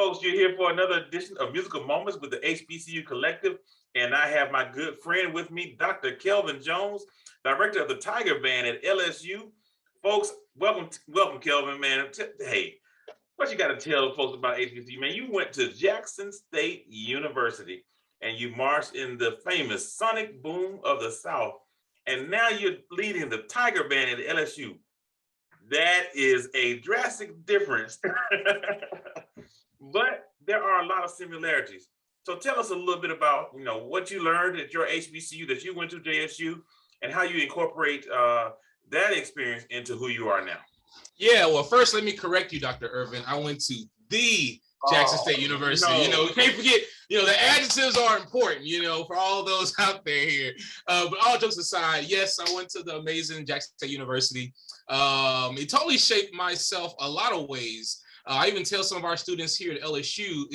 folks, you're here for another edition of Musical Moments with the HBCU Collective, and I have my good friend with me, Dr. Kelvin Jones, director of the Tiger Band at LSU. Folks, welcome, Kelvin, man. Hey, what you got to tell folks about HBCU, man? You went to Jackson State University, and you marched in the famous Sonic Boom of the South, and now you're leading the Tiger Band at LSU. That is a drastic difference, but there are a lot of similarities. So tell us a little bit about, what you learned at your HBCU that you went to JSU and how you incorporate that experience into who you are now. Yeah, well, first, let me correct you, Dr. Earvin. I went to the Jackson State University. No. We can't forget, the adjectives are important, for all those out there here. But all jokes aside, yes, I went to the amazing Jackson State University. It totally shaped myself a lot of ways. I even tell some of our students here at LSU,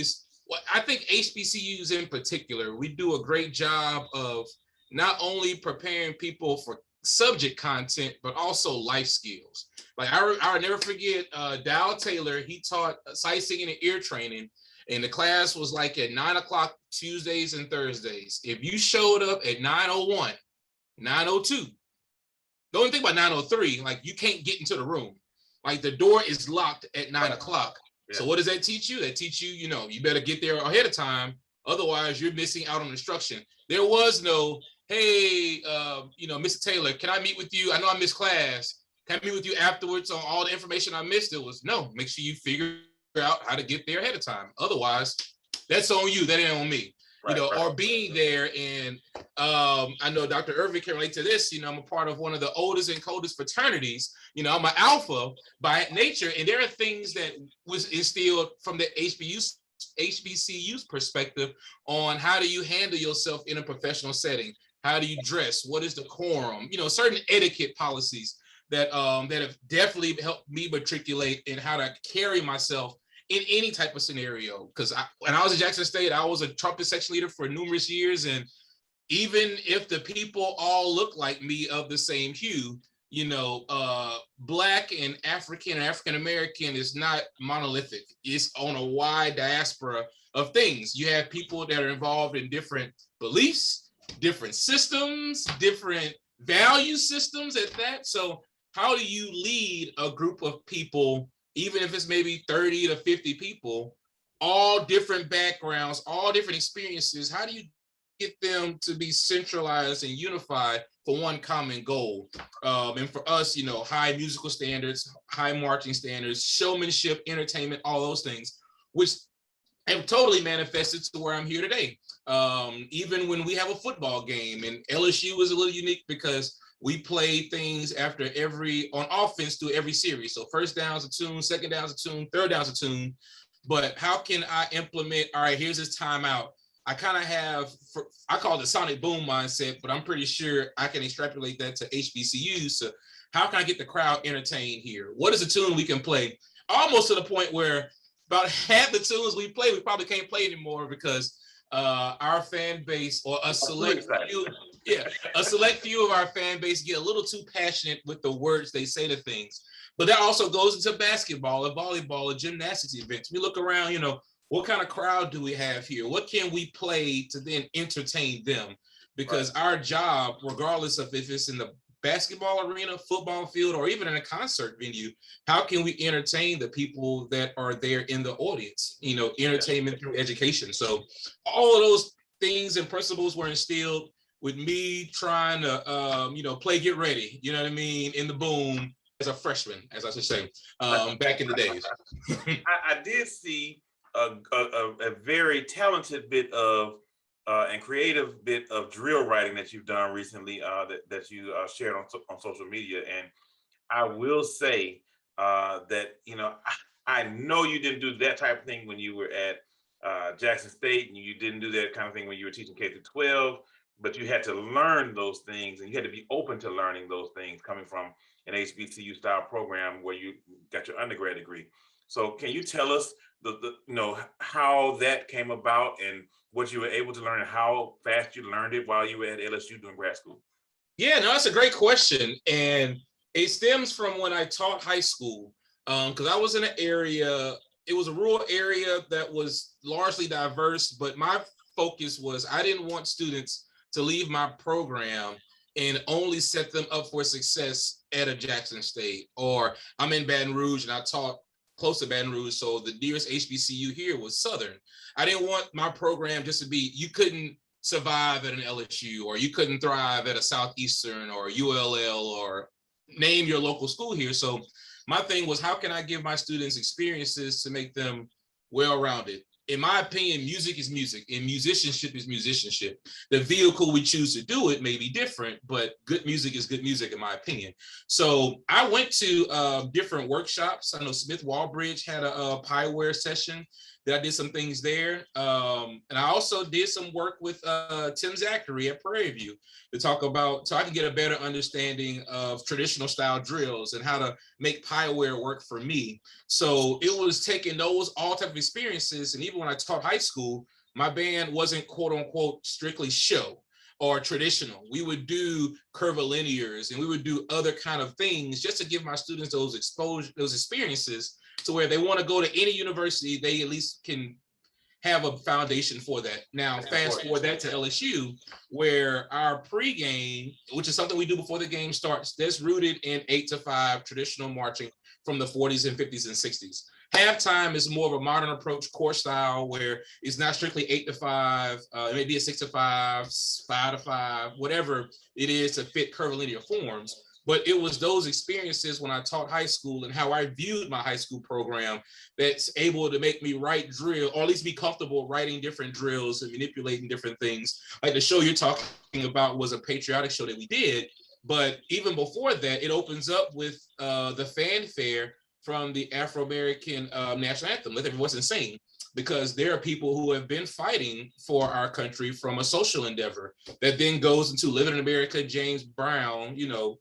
I think HBCUs in particular, we do a great job of not only preparing people for subject content, but also life skills. Like I'll never forget Dow Taylor, he taught sight singing and ear training, and the class was like at 9 o'clock Tuesdays and Thursdays. If you showed up at 9:01, 9:02, don't think about 9:03, like you can't get into the room. Like the door is locked at 9 o'clock. Yeah. So what does that teach you? That teach you, you better get there ahead of time. Otherwise you're missing out on instruction. There was no, hey, Mr. Taylor, can I meet with you? I know I missed class. Can I meet with you afterwards on all the information I missed? It was, no, make sure you figure out how to get there ahead of time. Otherwise, that's on you. That ain't on me. Right. Or being there. And I know Dr. Earvin can relate to this. I'm a part of one of the oldest and coldest fraternities. I'm an alpha by nature. And there are things that was instilled from the HBCU's perspective on how do you handle yourself in a professional setting? How do you dress? What is the quorum? Certain etiquette policies that have definitely helped me matriculate in how to carry myself in any type of scenario. Because when I was at Jackson State, I was a trumpet section leader for numerous years. And even if the people all look like me of the same hue, Black and African-American is not monolithic. It's on a wide diaspora of things. You have people that are involved in different beliefs, different systems, different value systems at that. So how do you lead a group of people, even if it's maybe 30 to 50 people, all different backgrounds, all different experiences? How do you get them to be centralized and unified for one common goal? And for us, high musical standards, high marching standards, showmanship, entertainment, all those things, which have totally manifested to where I'm here today. Even when we have a football game, and LSU is a little unique because we play things on offense through every series. So first down's a tune, second down's a tune, third down's a tune. But how can I implement, all right, here's this timeout. I kind of I call it the sonic boom mindset, but I'm pretty sure I can extrapolate that to HBCUs. So how can I get the crowd entertained here? What is a tune we can play? Almost to the point where about half the tunes we play, we probably can't play anymore because our fan base, or a select few of our fan base get a little too passionate with the words they say to things. But that also goes into basketball or volleyball or gymnastics events. We look around, what kind of crowd do we have here? What can we play to then entertain them? Because our job, regardless of if it's in the basketball arena, football field, or even in a concert venue, how can we entertain the people that are there in the audience? Entertainment through education. So all of those things and principles were instilled with me trying to, play Get Ready, in the boom as a freshman, as I should say, back in the days. I did see a very talented bit of and creative bit of drill writing that you've done recently that you shared on social media. And I will say that, I know you didn't do that type of thing when you were at Jackson State, and you didn't do that kind of thing when you were teaching K through 12, but you had to learn those things, and you had to be open to learning those things coming from an HBCU style program where you got your undergrad degree. So can you tell us how that came about and what you were able to learn and how fast you learned it while you were at LSU doing grad school? Yeah, no, that's a great question. And it stems from when I taught high school, because I was in an area it was a rural area that was largely diverse, but my focus was I didn't want students to leave my program and only set them up for success at a Jackson State, or I'm in Baton Rouge and I taught close to Baton Rouge, so the nearest HBCU here was Southern. I didn't want my program just to be, you couldn't survive at an LSU, or you couldn't thrive at a Southeastern or ULL, or name your local school here. So my thing was, how can I give my students experiences to make them well-rounded? In my opinion, music is music and musicianship is musicianship. The vehicle we choose to do it may be different, but good music is good music in my opinion. So I went to different workshops. I know Smith Walbridge had a Pieware session that I did some things there. And I also did some work with Tim Zachary at Prairie View to talk about, so I can get a better understanding of traditional style drills and how to make Pieware work for me. So it was taking those all type of experiences. And even when I taught high school, my band wasn't quote unquote strictly show or traditional. We would do curvilinears and we would do other kind of things just to give my students those exposure, those experiences, to where they want to go to any university, they at least can have a foundation for that. Now, fast forward that to LSU, where our pregame, which is something we do before the game starts, that's rooted in 8 to 5 traditional marching from the 40s and 50s and 60s. Halftime is more of a modern approach, course style, where it's not strictly 8 to 5, it may be a 6 to 5, 5 to 5, whatever it is to fit curvilinear forms. But it was those experiences when I taught high school and how I viewed my high school program that's able to make me write drill, or at least be comfortable writing different drills and manipulating different things. Like the show you're talking about was a patriotic show that we did. But even before that, it opens up with the fanfare from the Afro-American national anthem, Let Every Voice Sing, because there are people who have been fighting for our country from a social endeavor that then goes into Living in America, James Brown, you know,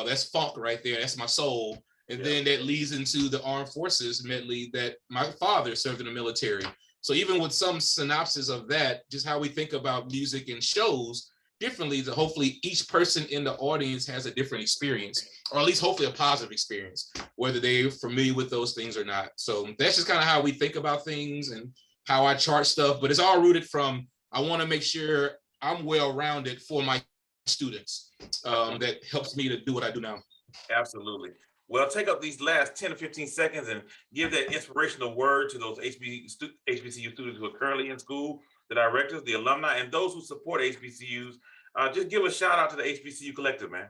that's funk right there. That's my soul. And then that leads into the armed forces medley that my father served in the military. So even with some synopsis of that, just how we think about music and shows differently, that hopefully each person in the audience has a different experience, or at least hopefully a positive experience, whether they're familiar with those things or not. So that's just kind of how we think about things and how I chart stuff. But it's all rooted from, I want to make sure I'm well-rounded for my students. That helps me to do what I do now. Absolutely. Well, take up these last 10 to 15 seconds and give that inspirational word to those HBCU students who are currently in school, the directors, the alumni, and those who support HBCUs. Just give a shout out to the HBCU Collective, man.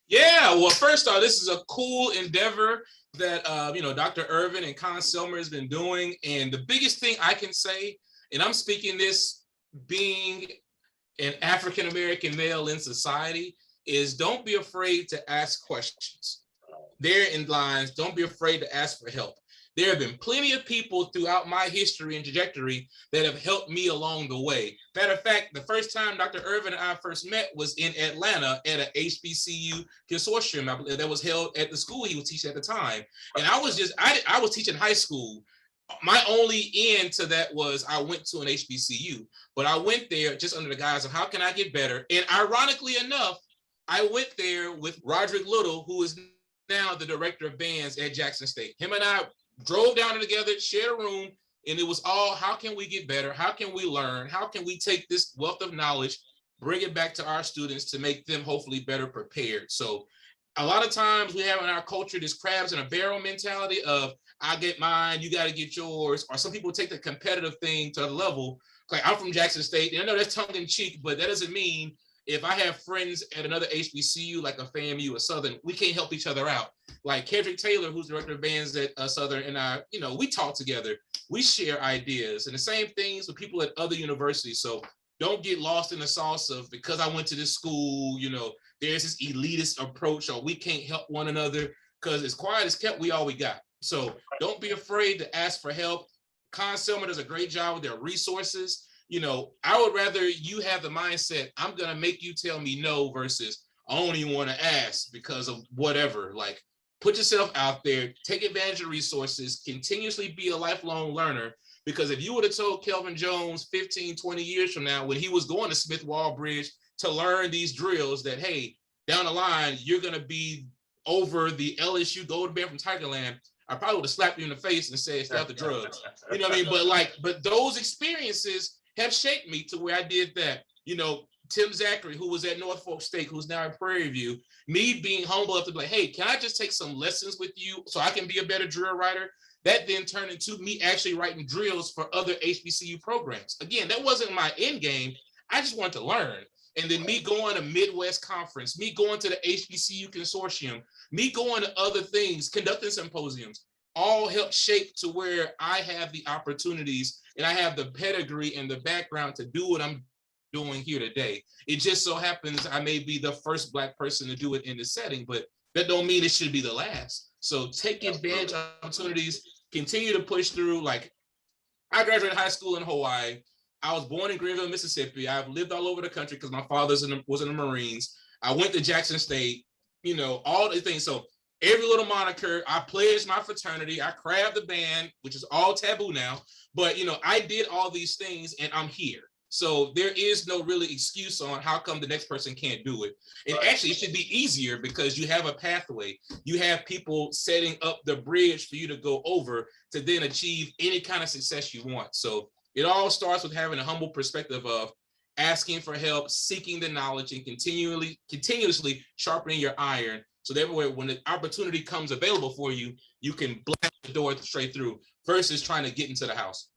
Yeah, well, first off, this is a cool endeavor that Dr. Earvin and conn-selmer has been doing. And the biggest thing I can say, and I'm speaking this being an African-American male in society, is don't be afraid to ask questions. Therein lies, don't be afraid to ask for help. There have been plenty of people throughout my history and trajectory that have helped me along the way. Matter of fact, the first time Dr. Earvin and I first met was in Atlanta at an HBCU consortium that was held at the school he was teaching at the time. And I was teaching high school. My only end to that was I went to an HBCU, but I went there just under the guise of how can I get better? And ironically enough, I went there with Roderick Little, who is now the director of bands at Jackson State. Him and I drove down together, shared a room, and it was all, how can we get better? How can we learn? How can we take this wealth of knowledge, bring it back to our students to make them hopefully better prepared? So a lot of times we have in our culture this crabs in a barrel mentality of, I get mine, you got to get yours. Or some people take the competitive thing to the level. Like, I'm from Jackson State, and I know that's tongue in cheek, but that doesn't mean if I have friends at another HBCU, like a FAMU or Southern, we can't help each other out. Like Kendrick Taylor, who's director of bands at Southern, and I, we talk together, we share ideas, and the same things with people at other universities. So don't get lost in the sauce of, because I went to this school, there's this elitist approach, or we can't help one another, because as quiet as kept, we all we got. So don't be afraid to ask for help. conn-selmer does a great job with their resources. I would rather you have the mindset, I'm going to make you tell me no, versus I don't even want to ask because of whatever. Like, put yourself out there, take advantage of resources, continuously be a lifelong learner. Because if you would have told Kelvin Jones 15, 20 years from now, when he was going to Smith Walbridge to learn these drills, that, hey, down the line, you're going to be over the LSU Golden Bear from Tigerland, I probably would have slapped you in the face and said, stay out the drugs. You know what I mean? But those experiences have shaped me to where I did that. You know, Tim Zachary, who was at Norfolk State, who's now at Prairie View, me being humble enough to be like, hey, can I just take some lessons with you so I can be a better drill writer? That then turned into me actually writing drills for other HBCU programs. Again, that wasn't my end game. I just wanted to learn. And then me going to Midwest Conference, me going to the HBCU Consortium, me going to other things, conducting symposiums, all helped shape to where I have the opportunities and I have the pedigree and the background to do what I'm doing here today. It just so happens I may be the first Black person to do it in this setting, but that don't mean it should be the last. So take advantage of opportunities, continue to push through. Like, I graduated high school in Hawaii. I was born in Greenville, Mississippi. I've lived all over the country because my father was in the Marines. I went to Jackson State, you know, all the things. So every little moniker, I pledged my fraternity, I crabbed the band, which is all taboo now. But, you know, I did all these things and I'm here. So there is no really excuse on how come the next person can't do it. And actually, it should be easier because you have a pathway. You have people setting up the bridge for you to go over to then achieve any kind of success you want. So it all starts with having a humble perspective of asking for help, seeking the knowledge, and continuously sharpening your iron. So that way, when the opportunity comes available for you, you can blast the door straight through versus trying to get into the house.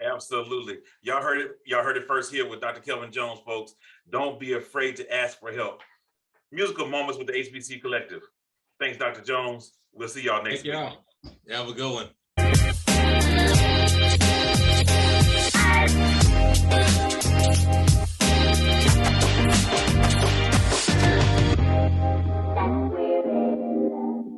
Absolutely. Y'all heard it first here with Dr. Kelvin Jones, folks. Don't be afraid to ask for help. Musical moments with the HBC Collective. Thanks, Dr. Jones. We'll see y'all next week. Have a good one.